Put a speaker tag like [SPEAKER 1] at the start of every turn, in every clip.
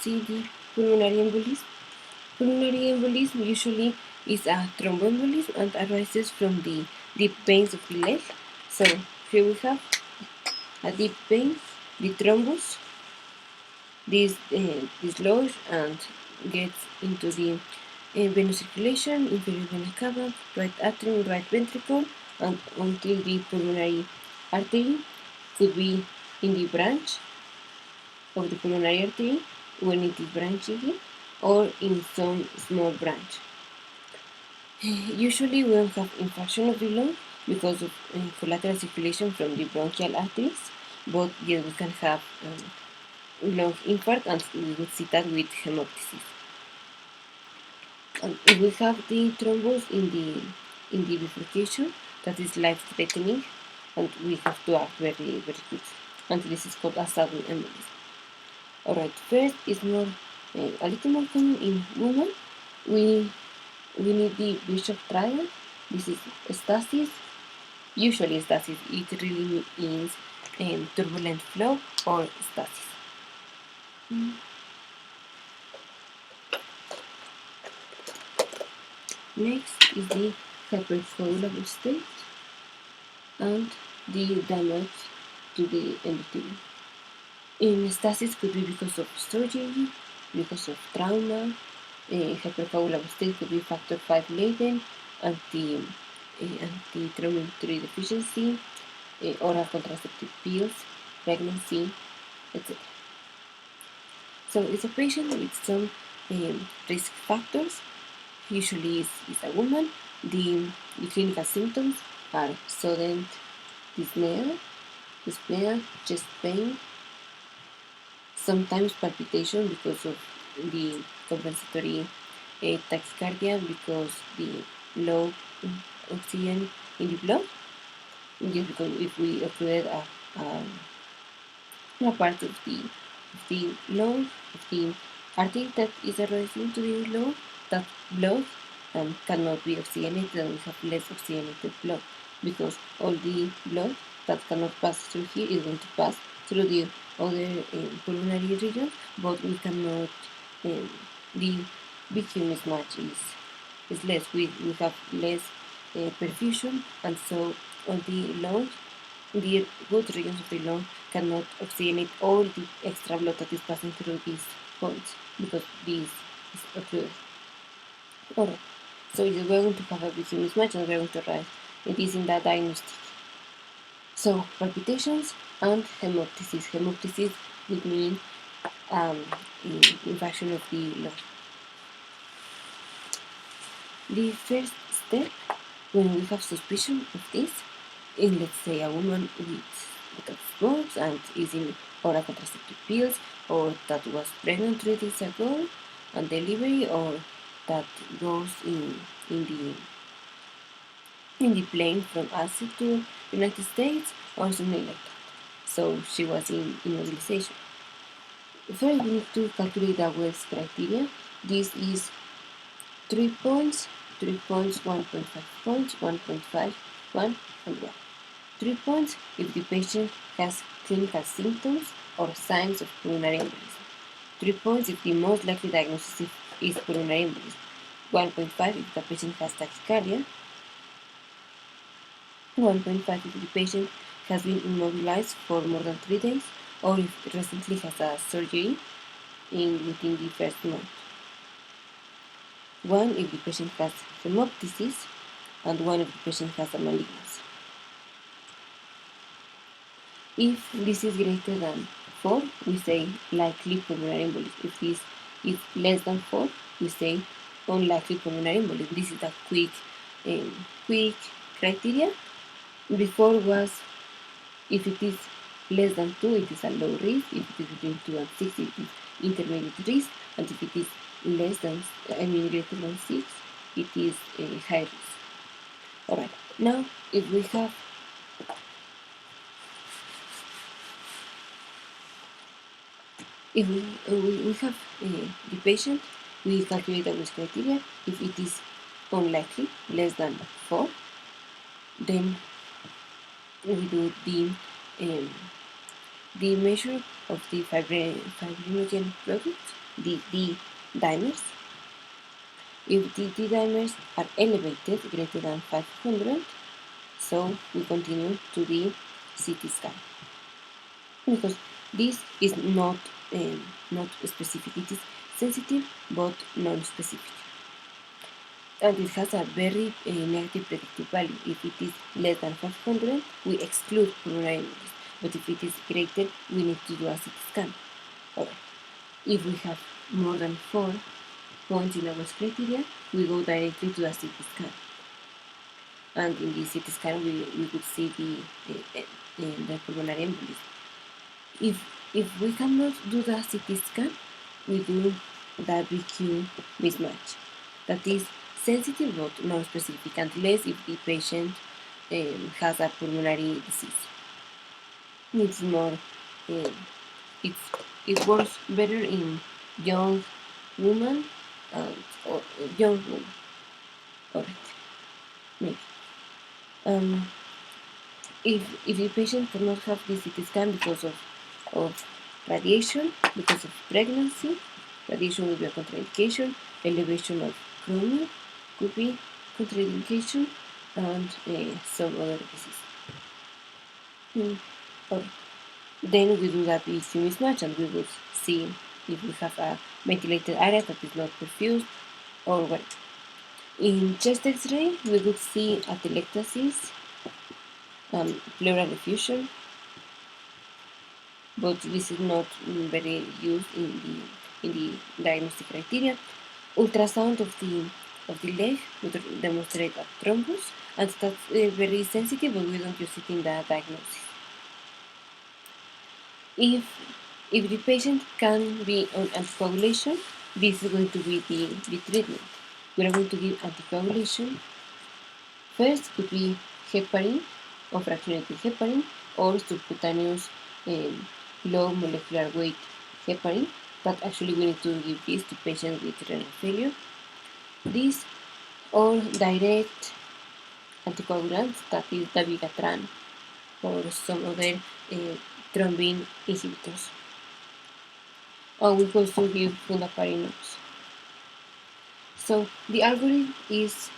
[SPEAKER 1] see the pulmonary embolism. Pulmonary embolism usually is a thromboembolism and arises from the deep veins of the leg. So here we have a deep vein, the thrombus. This dislodges and gets into the venous circulation, inferior vena cava, right atrium, right ventricle, and until the pulmonary artery could be in the branch of the pulmonary artery when it is branching or in some small branch. Usually we don't have infarction of the lung because of collateral circulation from the bronchial arteries, but yes, we can have lung infarct, and we would see that with hemoptysis. And if we have the thrombus in the bifurcation, that is life-threatening, and we have to act very, very quickly. And this is called a sudden embolism. Alright, first is more a little more common in women. We need the Bishop triad. This is stasis. Usually stasis, it really means turbulent flow or stasis. Next is the hypercoagulable state and the damage to the endothelium. In stasis could be because of surgery, because of trauma. Hypercoagulable state could be factor V laden, antithrombin 3 deficiency, oral contraceptive pills, pregnancy, etc. So it's a patient with some risk factors. Usually is a woman. The clinical symptoms are sudden dyspnea, chest pain, sometimes palpitation because of the compensatory tachycardia because the low oxygen in the blood. Just because if we occluded a part of the lung, of the artery that is arising to the lung, that blood cannot be oxygenated, and we have less oxygenated blood because all the blood that cannot pass through here is going to pass through the other pulmonary region, but we cannot. The vacuum mismatch is less. We have less perfusion, and so all the lungs, the good regions of the lung, cannot oxygenate all the extra blood that is passing through these points because this is occluded. Alright, so we're going to have a vacuum mismatch, and we're going to write it is in that diagnostic. So palpitations and hemoptysis. Hemoptysis would mean infarction of the lung. The first step when we have suspicion of this, in let's say a woman that smokes and is in oral contraceptive pills, or that was pregnant 3 days ago and delivery, or that goes in the plane from Asia to United States, or something like that. So she was in immobilization. First, we need to calculate the Wells criteria. This is 3 points, 3 points, 1.5 points, 1.5, 1, and 1. 3 points if the patient has clinical symptoms or signs of pulmonary embolism. 3 points if the most likely diagnosis is pulmonary embolism. 1.5 if the patient has tachycardia. 1.5 if the patient has been immobilized for more than 3 days, or if recently has a surgery within the first month. 1 if the patient has hemoptysis, and 1 if the patient has a malignancy. If this is greater than 4, we say likely pulmonary embolism. If this is less than 4, we say unlikely pulmonary embolism. This is a quick criteria. Before was if it is less than 2, it is a low risk. If it is between 2 and 6, it is intermediate risk. And if it is greater than 6, it is a high risk. Alright, now if we have the patient, we calculate the risk criteria. If it is unlikely, less than 4, then we do the measure of the fibrinogen product, the D dimers. If the D dimers are elevated greater than 500, so we continue to the CT scan, because this is not specific. It is sensitive but non-specific, and it has a very negative predictive value. If it is less than 500, we exclude pulmonary embolism, but if it is greater, we need to do a CT scan. Alright. If we have more than 4 points in our criteria, we go directly to a CT scan. And in the CT scan, we could see the pulmonary embolism. If we cannot do the CT scan, we do the BQ mismatch. That is sensitive but non-specific, unless if the patient has a pulmonary disease. It's more, it works better in young women or young women. Alright, maybe. If the patient cannot have the CT scan because of radiation, because of pregnancy, radiation will be a contraindication, elevation of chromium could be contraindication, and some other diseases. Then we do that BQ mismatch, and we will see if we have a ventilated area that is not perfused or what. In chest X-ray, we would see atelectasis, pleural effusion, but this is not very used in the diagnostic criteria. Ultrasound of the leg would demonstrate a thrombus, and that's very sensitive, but we don't use it in the diagnosis. If the patient can be on anticoagulation, this is going to be the treatment. We are going to give anticoagulation. First could be heparin or fractionated heparin, or subcutaneous low molecular weight heparin, but actually we need to give this to patients with renal failure. This or direct anticoagulants, that is dabigatran or some other thrombin inhibitors. And we also give fundaparinux. So the algorithm is,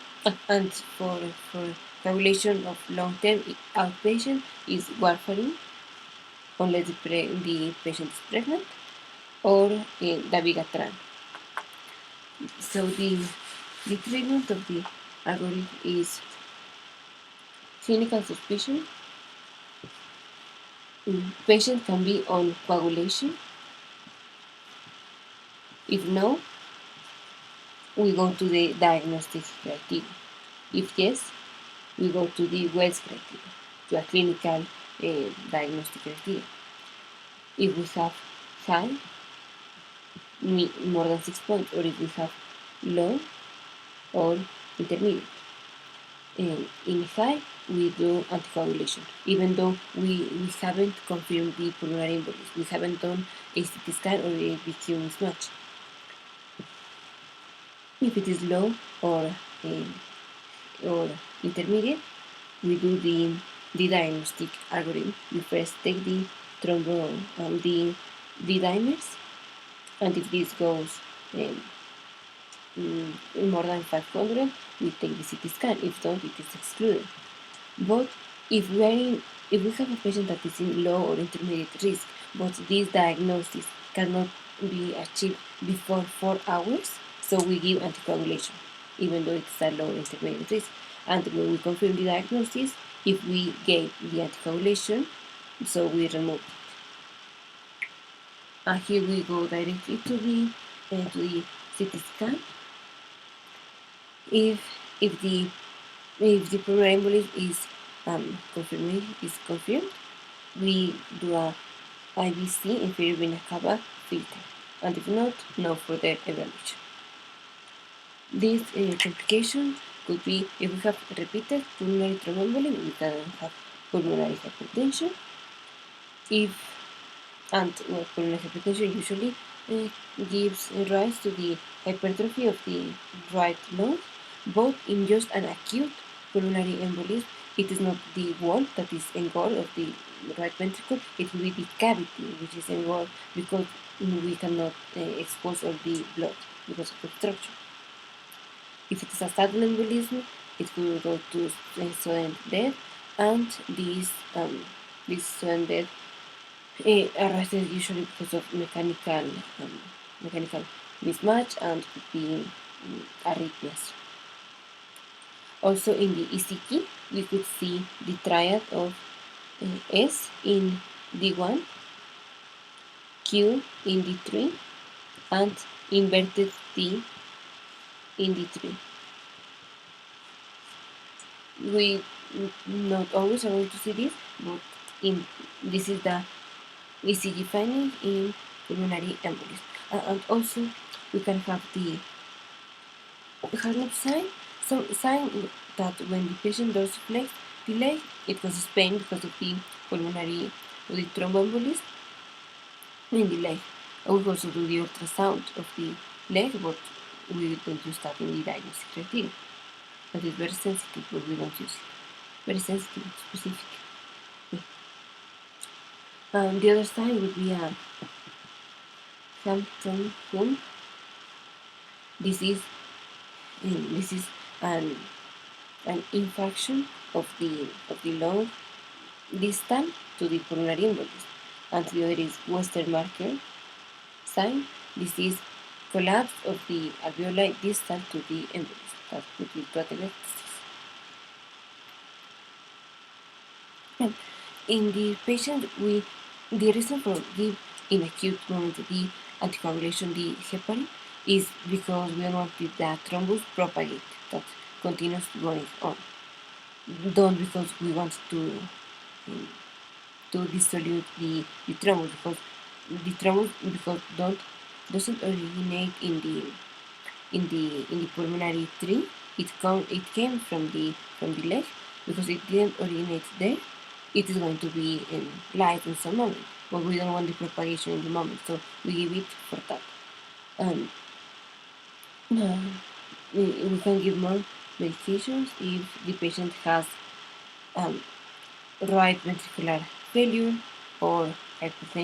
[SPEAKER 1] and for coagulation of long-term outpatient, is warfarin, unless the patient is pregnant, or dabigatran. So the treatment of the algorithm is clinical suspicion. Patient can be on coagulation. If no, we go to the diagnostic criteria. If yes, we go to the Wells criteria, to a clinical diagnostic criteria. If we have high, more than 6 points, or if we have low or intermediate. In high, we do anticoagulation, even though we haven't confirmed the pulmonary embolism. We haven't done a CT scan or a BQ mismatch. If it is low or intermediate, we do the diagnostic algorithm. We first take the the dimers, and if this goes more than 500, we take the CT scan. If not, it is excluded. But if we have a patient that is in low or intermediate risk, but this diagnosis cannot be achieved before 4 hours, so we give anticoagulation, even though it's a low or intermediate risk. And when we confirm the diagnosis, if we gave the anticoagulation, so we remove it. And here we go directly to the CT scan. If the pulmonary embolism is confirmed, we do a IVC, inferior vena cava filter, and if not, no further evaluation. This complication could be if we have repeated pulmonary thromboemboli, we can have pulmonary hypertension. Pulmonary hypertension usually gives rise to the hypertrophy of the right lung, but in just an acute pulmonary embolism, it is not the wall that is engorged of the right ventricle, it will be the cavity which is involved because we cannot expose all the blood because of obstruction. If it is a sudden embolism, it will go to sudden death, and this sudden death arises usually because of mechanical mismatch and could be arrhythmias. Also in the ECG, we could see the triad of S in D1, Q in D3, and inverted T in D3. We not always are going to see this, but this is the ECG finding in pulmonary embolism. And also we can have the Harlem sign, some sign that when the patient dorsiflex the leg, it causes pain because of the pulmonary or the thromboembolism in the leg. And we also do the ultrasound of the leg, but we don't use that in the diagnostic criteria. That is very sensitive, but we don't use it. Very sensitive and specific. The other side would be a Hampton Home. This is an infarction of the lung distal to the pulmonary embolism. And the other is Western marker sign. This is collapse of the alveoli distal to the embolism. That could be atelectasis. And in the patient, the reason for give in acute moment the anticoagulation, the heparin, is because we don't want that thrombus propagate, that continues going on. Don't because we want to dissolute the thrombus, because the thrombus doesn't originate in the pulmonary tree. It came from the leg. Because it didn't originate there, it is going to be light in some moment, but we don't want the propagation in the moment, so we give it for that. We can give more medications if the patient has right ventricular failure or hypertension.